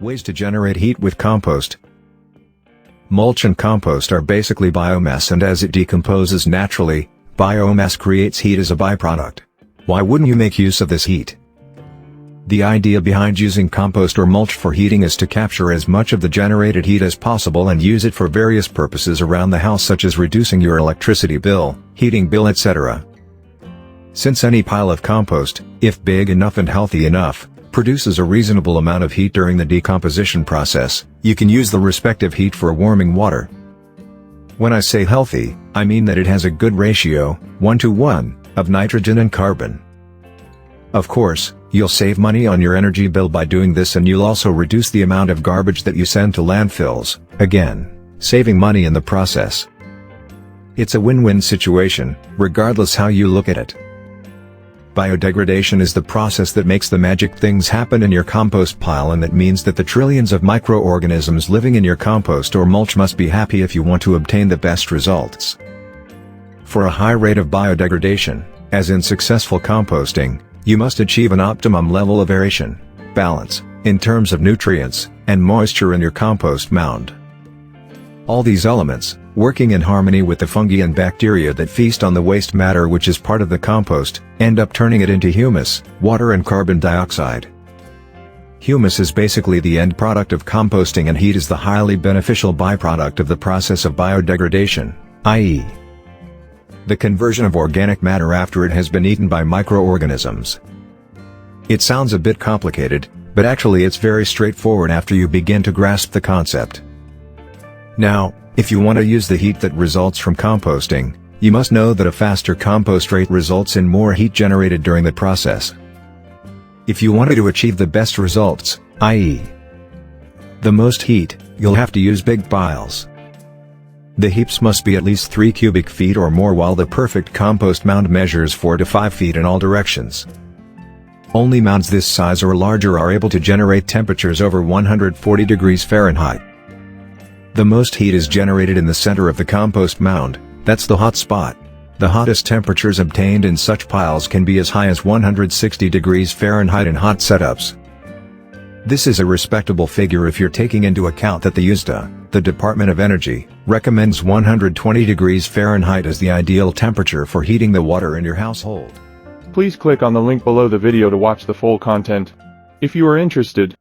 Ways to generate heat with compost. Mulch and compost are basically biomass, and as it decomposes naturally, biomass creates heat as a byproduct. Why wouldn't you make use of this heat? The idea behind using compost or mulch for heating is to capture as much of the generated heat as possible and use it for various purposes around the house, such as reducing your electricity bill, heating bill, etc. Since any pile of compost, if big enough and healthy enough, produces a reasonable amount of heat during the decomposition process, you can use the respective heat for warming water. When I say healthy, I mean that it has a good ratio, 1:1, of nitrogen and carbon. Of course, you'll save money on your energy bill by doing this, and you'll also reduce the amount of garbage that you send to landfills, again, saving money in the process. It's a win-win situation, regardless how you look at it. Biodegradation is the process that makes the magic things happen in your compost pile, and that means that the trillions of microorganisms living in your compost or mulch must be happy if you want to obtain the best results. For a high rate of biodegradation, as in successful composting, you must achieve an optimum level of aeration, balance, in terms of nutrients, and moisture in your compost mound. All these elements, working in harmony with the fungi and bacteria that feast on the waste matter which is part of the compost, end up turning it into humus, water and carbon dioxide. Humus is basically the end product of composting, and heat is the highly beneficial byproduct of the process of biodegradation, i.e., the conversion of organic matter after it has been eaten by microorganisms. It sounds a bit complicated, but actually it's very straightforward after you begin to grasp the concept. Now, if you want to use the heat that results from composting, you must know that a faster compost rate results in more heat generated during the process. If you want to achieve the best results, i.e., the most heat, you'll have to use big piles. The heaps must be at least 3 cubic feet or more, while the perfect compost mound measures 4 to 5 feet in all directions. Only mounds this size or larger are able to generate temperatures over 140 degrees Fahrenheit. The most heat is generated in the center of the compost mound, that's the hot spot. The hottest temperatures obtained in such piles can be as high as 160 degrees Fahrenheit in hot setups. This is a respectable figure if you're taking into account that the USDA, the Department of Energy, recommends 120 degrees Fahrenheit as the ideal temperature for heating the water in your household. Please click on the link below the video to watch the full content. If you are interested,